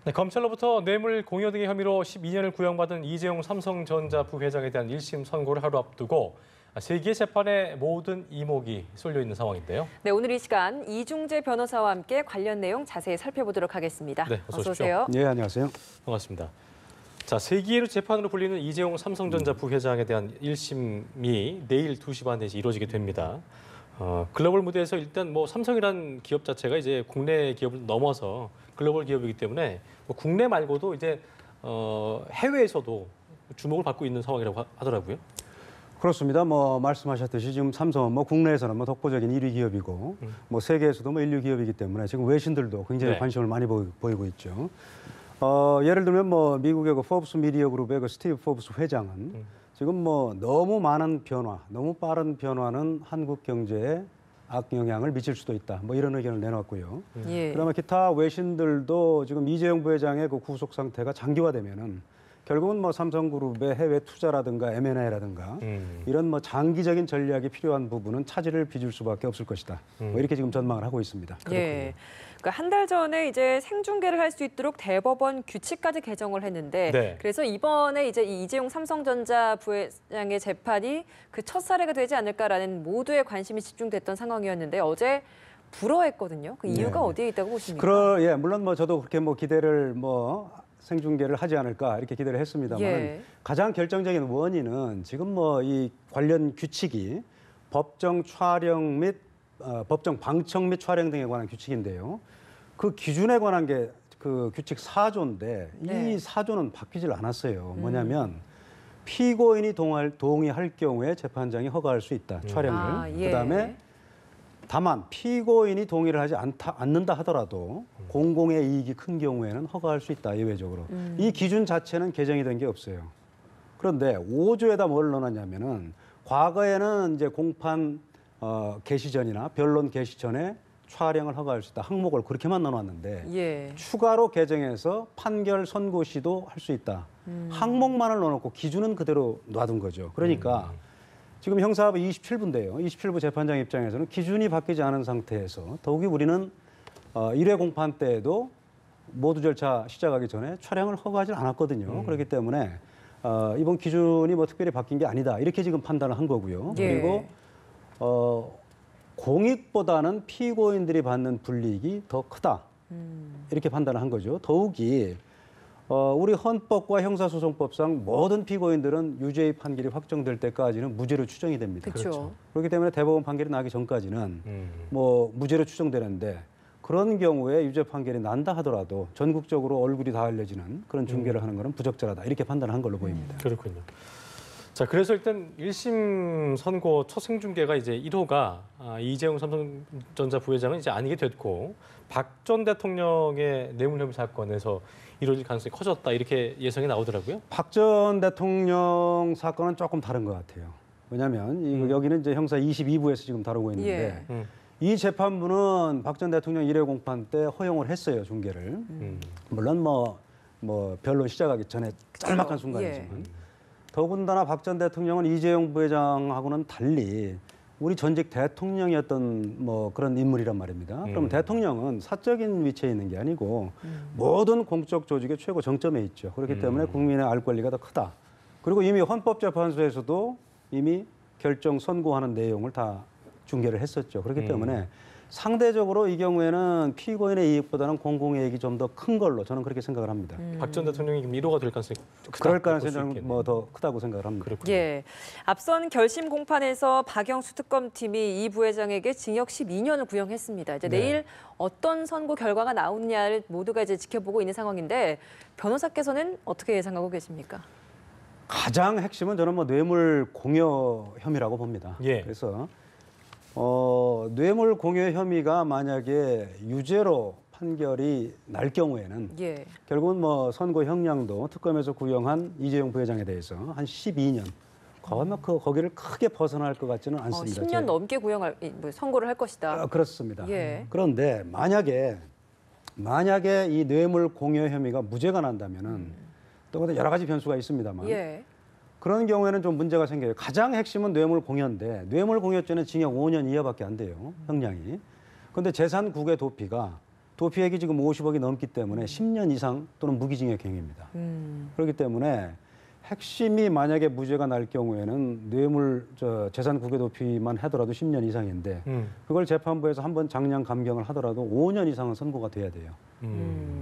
네, 검찰로부터 뇌물 공여 등의 혐의로 12년을 구형받은 이재용 삼성전자 부회장에 대한 1심 선고를 하루 앞두고 세 개의 재판에 모든 이목이 쏠려 있는 상황인데요. 네, 오늘 이 시간 이중재 변호사와 함께 관련 내용 자세히 살펴보도록 하겠습니다. 네, 어서 오세요. 네, 안녕하세요. 반갑습니다. 자, 세 개의 재판으로 불리는 이재용 삼성전자 부회장에 대한 1심이 내일 2시 반에 이루어지게 됩니다. 글로벌 무대에서 일단 삼성이란 기업 자체가 이제 국내 기업을 넘어서 글로벌 기업이기 때문에 국내 말고도 이제 해외에서도 주목을 받고 있는 상황이라고 하더라고요. 그렇습니다. 말씀하셨듯이 지금 삼성은 국내에서는 독보적인 1위 기업이고 세계에서도 1위 기업이기 때문에 지금 외신들도 굉장히 관심을 많이 보이고 있죠. 예를 들면 미국의 포브스 미디어 그룹의 스티브 포브스 회장은 지금 너무 많은 변화, 너무 빠른 변화는 한국 경제에 악영향을 미칠 수도 있다. 이런 의견을 내놨고요. 그다음에 기타 외신들도 지금 이재용 부회장의 그 구속 상태가 장기화되면은 결국은 삼성그룹의 해외 투자라든가 M&A라든가 이런 장기적인 전략이 필요한 부분은 차질을 빚을 수밖에 없을 것이다. 이렇게 지금 전망을 하고 있습니다. 예. 그러니까 한 달 전에 이제 생중계를 할 수 있도록 대법원 규칙까지 개정을 했는데 그래서 이번에 이제 이재용 삼성전자 부회장의 재판이 그 첫 사례가 되지 않을까라는 모두의 관심이 집중됐던 상황이었는데 어제 불허했거든요. 그 이유가 어디에 있다고 보십니까? 물론 저도 그렇게 기대를 생중계를 하지 않을까 이렇게 기대를 했습니다만 가장 결정적인 원인은 지금 이 관련 규칙이 법정 촬영 및 법정 방청 및 촬영 등에 관한 규칙인데요. 그 기준에 관한 게 그 규칙 4조인데 이 4조는 바뀌질 않았어요. 뭐냐면 피고인이 동의할 경우에 재판장이 허가할 수 있다. 촬영을. 그다음에 다만 피고인이 동의를 하지 않는다 하더라도 공공의 이익이 큰 경우에는 허가할 수 있다. 예외적으로. 이 기준 자체는 개정이 된 게 없어요. 그런데 5조에다 뭘 넣어놨냐면은 과거에는 이제 공판 개시 전이나 변론 개시 전에 촬영을 허가할 수 있다. 항목을 그렇게만 넣어놨는데 추가로 개정해서 판결 선고 시도 할 수 있다. 항목만을 넣어놓고 기준은 그대로 놔둔 거죠. 그러니까 지금 형사부 27부인데요. 27부 재판장 입장에서는 기준이 바뀌지 않은 상태에서 더욱이 우리는 1회 공판 때에도 모두 절차 시작하기 전에 촬영을 허가하지 않았거든요. 그렇기 때문에 이번 기준이 특별히 바뀐 게 아니다. 이렇게 지금 판단을 한 거고요. 그리고 공익보다는 피고인들이 받는 불이익이 더 크다. 이렇게 판단을 한 거죠. 더욱이 우리 헌법과 형사소송법상 모든 피고인들은 유죄의 판결이 확정될 때까지는 무죄로 추정이 됩니다. 그렇죠. 그렇기 때문에 대법원 판결이 나기 전까지는 무죄로 추정되는데 그런 경우에 유죄 판결이 난다 하더라도 전국적으로 얼굴이 다 알려지는 그런 중계를 하는 것은 부적절하다. 이렇게 판단한 걸로 보입니다. 그렇군요. 자, 그래서 일단 1심 선고 첫 생중계가 이제 1호가 이재용 삼성전자 부회장은 이제 아니게 됐고 박 전 대통령의 뇌물 혐의 사건에서 이루어질 가능성이 커졌다 이렇게 예상이 나오더라고요. 박 전 대통령 사건은 조금 다른 것 같아요. 왜냐하면 여기는 이제 형사 22부에서 지금 다루고 있는데 이 재판부는 박 전 대통령 1회 공판 때 허용을 했어요, 중계를. 물론 변론 시작하기 전에 짤막한 순간이지만. 더군다나 박 전 대통령은 이재용 부회장하고는 달리 우리 전직 대통령이었던 그런 인물이란 말입니다. 그럼 대통령은 사적인 위치에 있는 게 아니고 모든 공적 조직의 최고 정점에 있죠. 그렇기 때문에 국민의 알 권리가 더 크다. 그리고 이미 헌법재판소에서도 이미 결정 선고하는 내용을 다 중계를 했었죠. 그렇기 때문에 상대적으로 이 경우에는 피고인의 이익보다는 공공의 이익이 좀 더 큰 걸로 저는 그렇게 생각을 합니다. 박 전 대통령이 1호가 될 가능성이 크다. 그럴 가능성이 더 크다고 생각을 합니다. 그렇군요. 앞선 결심 공판에서 박영수 특검팀이 이 부회장에게 징역 12년을 구형했습니다. 이제 내일 어떤 선고 결과가 나오느냐를 모두가 이제 지켜보고 있는 상황인데 변호사께서는 어떻게 예상하고 계십니까? 가장 핵심은 저는 뇌물 공여 혐의라고 봅니다. 그래서 뇌물 공여 혐의가 만약에 유죄로 판결이 날 경우에는 결국은 선고 형량도 특검에서 구형한 이재용 부회장에 대해서 한 12년 거기를 크게 벗어날 것 같지는 않습니다. 10년 넘게 선고를 할 것이다. 그렇습니다. 그런데 만약에 이 뇌물 공여 혐의가 무죄가 난다면은 또 여러 가지 변수가 있습니다만 그런 경우에는 좀 문제가 생겨요. 가장 핵심은 뇌물 공여인데 뇌물 공여죄는 징역 5년 이하밖에 안 돼요. 형량이. 그런데 재산 국외 도피가 도피액이 지금 50억이 넘기 때문에 10년 이상 또는 무기징역형입니다. 그렇기 때문에 핵심이 만약에 무죄가 날 경우에는 뇌물 재산 국외 도피만 하더라도 10년 이상인데 그걸 재판부에서 한번 장량 감경을 하더라도 5년 이상은 선고가 돼야 돼요.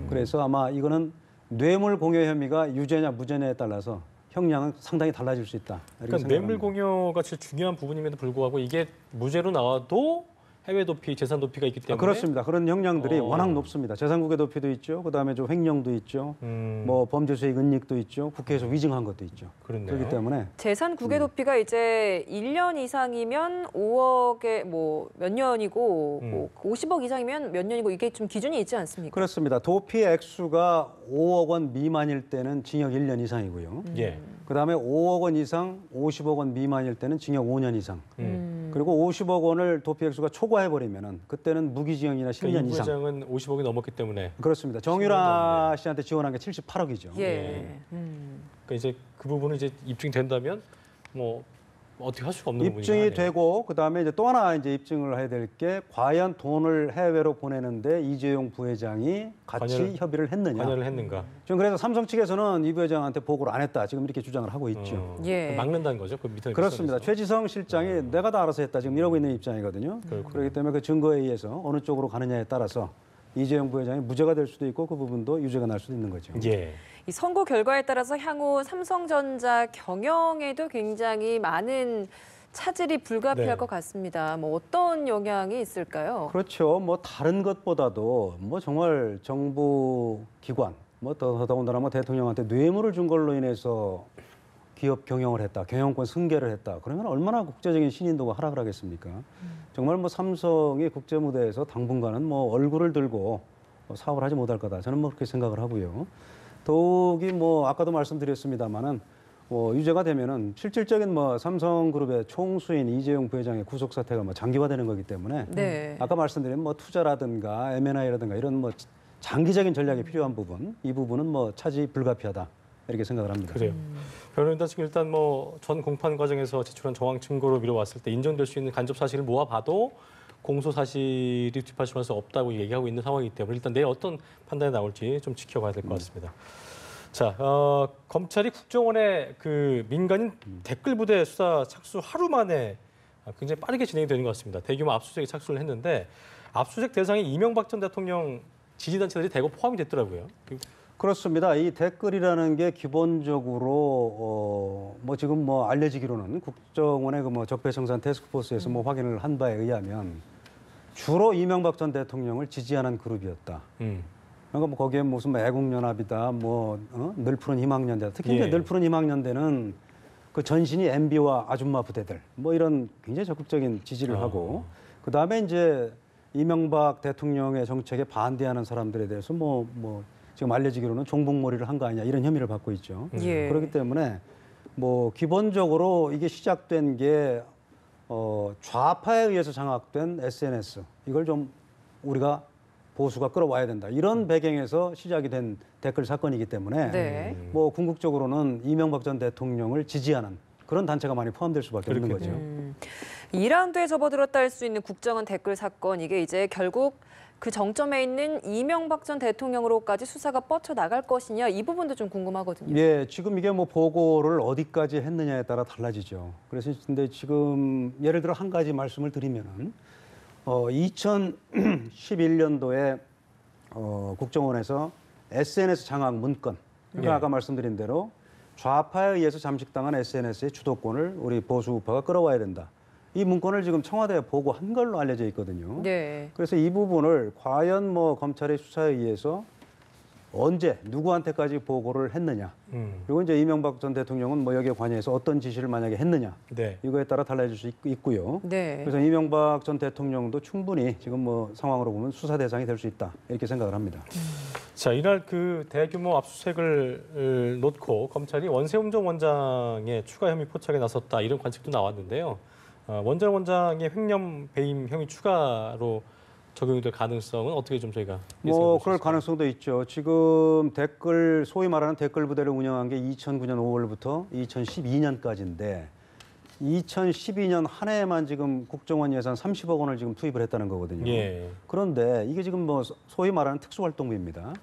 그래서 아마 이거는 뇌물 공여 혐의가 유죄냐 무죄냐에 따라서 형량은 상당히 달라질 수 있다. 그러니까 뇌물 공여가 제일 중요한 부분임에도 불구하고 이게 무죄로 나와도 해외 도피, 재산 도피가 있기 때문에 그렇습니다. 그런 형량들이 워낙 높습니다. 재산국외 도피도 있죠. 그다음에 좀 횡령도 있죠. 뭐 범죄 수익 은닉도 있죠. 국회에서 위증한 것도 있죠. 그렇네요. 그렇기 때문에 재산 국외 도피가 이제 1년 이상이면 5억에 뭐 몇 년이고 뭐 50억 이상이면 몇 년이고 이게 좀 기준이 있지 않습니까? 그렇습니다. 도피 액수가 5억 원 미만일 때는 징역 1년 이상이고요. 예. 그다음에 5억 원 이상, 50억 원 미만일 때는 징역 5년 이상. 그리고 50억 원을 도피 액수가 초과해 버리면은 그때는 무기징역이나 10년 이 이상. 부회장은 50억이 넘었기 때문에 그렇습니다. 정유라 씨한테 지원한 게 78억이죠. 예. 그러니까 이제 그 부분은 이제 입증이 된다면 뭐 어떻게 할 수가 없는 부분이긴 입증이 하네요. 되고 그다음에 이제 또 하나 이제 입증을 해야 될 게 과연 돈을 해외로 보내는데 이재용 부회장이 같이 협의를 했느냐. 관여를 했는가? 지금 그래서 삼성 측에서는 이 부회장한테 보고를 안 했다. 지금 이렇게 주장을 하고 있죠. 예. 막는다는 거죠. 그 밑에 그렇습니다. 밑선에서. 최지성 실장이 내가 다 알아서 했다. 지금 이러고 있는 입장이거든요. 그렇기 때문에 그 증거에 의해서 어느 쪽으로 가느냐에 따라서 이재용 부회장이 무죄가 될 수도 있고 그 부분도 유죄가 날 수도 있는 거죠. 예. 이 선고 결과에 따라서 향후 삼성전자 경영에도 굉장히 많은 차질이 불가피할 네. 것 같습니다. 뭐 어떤 영향이 있을까요? 그렇죠. 뭐 다른 것보다도 뭐 정말 정부 기관 뭐 더군다나 뭐 대통령한테 뇌물을 준 걸로 인해서 기업 경영을 했다, 경영권 승계를 했다. 그러면 얼마나 국제적인 신인도가 하락을 하겠습니까? 정말 뭐 삼성이 국제 무대에서 당분간은 뭐 얼굴을 들고 사업을 하지 못할 거다. 저는 뭐 그렇게 생각을 하고요. 더욱이 뭐 아까도 말씀드렸습니다만은 유죄가 되면은 실질적인 뭐 삼성그룹의 총수인 이재용 부회장의 구속 사태가 뭐 장기화되는 거기 때문에 네. 아까 말씀드린 뭐 투자라든가 M&A라든가 이런 뭐 장기적인 전략이 필요한 부분, 이 부분은 뭐 차지 불가피하다 이렇게 생각을 합니다. 그래요. 변호인단 측 일단 뭐 전 공판 과정에서 제출한 정황 증거로 미뤄왔을 때 인정될 수 있는 간접 사실을 모아봐도 공소 사실이 뒷받침할 수 없다고 얘기하고 있는 상황이기 때문에 일단 내일 어떤 판단이 나올지 좀 지켜봐야 될 것 같습니다. 자, 검찰이 국정원의 그 민간인 댓글 부대 수사 착수 하루 만에 굉장히 빠르게 진행이 되는 것 같습니다. 대규모 압수수색에 착수를 했는데 압수수색 대상이 이명박 전 대통령 지지단체들이 대거 포함이 됐더라고요. 그렇습니다. 이 댓글이라는 게 기본적으로 뭐 지금 뭐 알려지기로는 국정원의 그 뭐 적폐청산 태스크포스에서 뭐 확인을 한 바에 의하면 주로 이명박 전 대통령을 지지하는 그룹이었다. 그러니까 뭐 거기에 무슨 뭐 애국연합이다, 뭐 늘푸른 희망연대, 특히 이제 늘푸른 희망연대는 그 전신이 MB와 아줌마 부대들, 뭐 이런 굉장히 적극적인 지지를 하고 그 다음에 이제 이명박 대통령의 정책에 반대하는 사람들에 대해서 뭐 지금 알려지기로는 종북몰이를 한 거 아니냐 이런 혐의를 받고 있죠. 예. 그렇기 때문에 뭐 기본적으로 이게 시작된 게 좌파에 의해서 장악된 SNS 이걸 좀 우리가 보수가 끌어와야 된다. 이런 배경에서 시작이 된 댓글 사건이기 때문에 네. 뭐 궁극적으로는 이명박 전 대통령을 지지하는 그런 단체가 많이 포함될 수밖에 없는 거죠. 2라운드에 접어들었다 할 수 있는 국정원 댓글 사건 이게 이제 결국 그 정점에 있는 이명박 전 대통령으로까지 수사가 뻗쳐나갈 것이냐 이 부분도 좀 궁금하거든요. 예, 지금 이게 뭐 보고를 어디까지 했느냐에 따라 달라지죠. 그래서 근데 지금 예를 들어 한 가지 말씀을 드리면은 2011년도에 국정원에서 SNS 장악 문건, 그러니까 아까 말씀드린 대로 좌파에 의해서 잠식당한 SNS의 주도권을 우리 보수 우파가 끌어와야 된다. 이 문건을 지금 청와대에 보고한 걸로 알려져 있거든요. 네. 그래서 이 부분을 과연 뭐 검찰의 수사에 의해서 언제 누구한테까지 보고를 했느냐. 그리고 이제 이명박 전 대통령은 뭐 여기에 관여해서 어떤 지시를 만약에 했느냐. 네. 이거에 따라 달라질 수 있고요. 네. 그래서 이명박 전 대통령도 충분히 지금 뭐 상황으로 보면 수사 대상이 될 수 있다. 이렇게 생각을 합니다. 자, 이날 그 대규모 압수수색을 놓고 검찰이 원세훈 원장의 추가 혐의 포착에 나섰다 이런 관측도 나왔는데요. 원전 원장의 횡령 배임 혐의 추가로 적용이 될 가능성은 어떻게 좀 저희가 뭐 그럴 가능성도 있죠. 지금 소위 말하는 댓글 부대를 운영한 게 2009년 5월부터 2012년까지인데 2012년 한 해에만 지금 국정원 예산 30억 원을 지금 투입을 했다는 거거든요. 예. 그런데 이게 지금 뭐 소위 말하는 특수활동비입니다.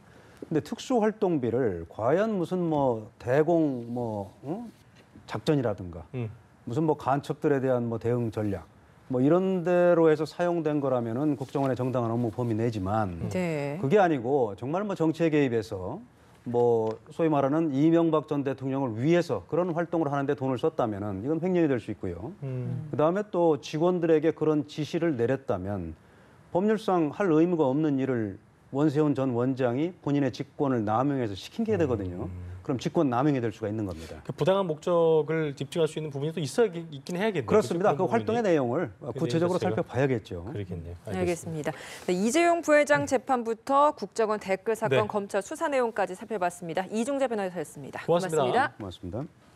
근데 특수활동비를 과연 무슨 뭐 대공 작전이라든가 무슨 뭐 간첩들에 대한 뭐 대응 전략 뭐 이런 데로 해서 사용된 거라면은 국정원의 정당한 업무 범위 내지만 그게 아니고 정말 뭐 정치에 개입해서 뭐 소위 말하는 이명박 전 대통령을 위해서 그런 활동을 하는데 돈을 썼다면은 이건 횡령이 될 수 있고요. 그다음에 또 직원들에게 그런 지시를 내렸다면 법률상 할 의무가 없는 일을 원세훈 전 원장이 본인의 직권을 남용해서 시킨 게 되거든요. 그럼 직권 남용이 될 수가 있는 겁니다. 부당한 목적을 입증할 수 있는 부분이 또 있긴 해야겠네요. 그렇습니다. 그 활동의 내용을 구체적으로 살펴봐야겠죠. 그러겠네요. 알겠습니다. 네, 이재용 부회장 재판부터 국정원 댓글 사건 네. 검찰 수사 내용까지 살펴봤습니다. 이중재 변호사였습니다. 고맙습니다. 고맙습니다.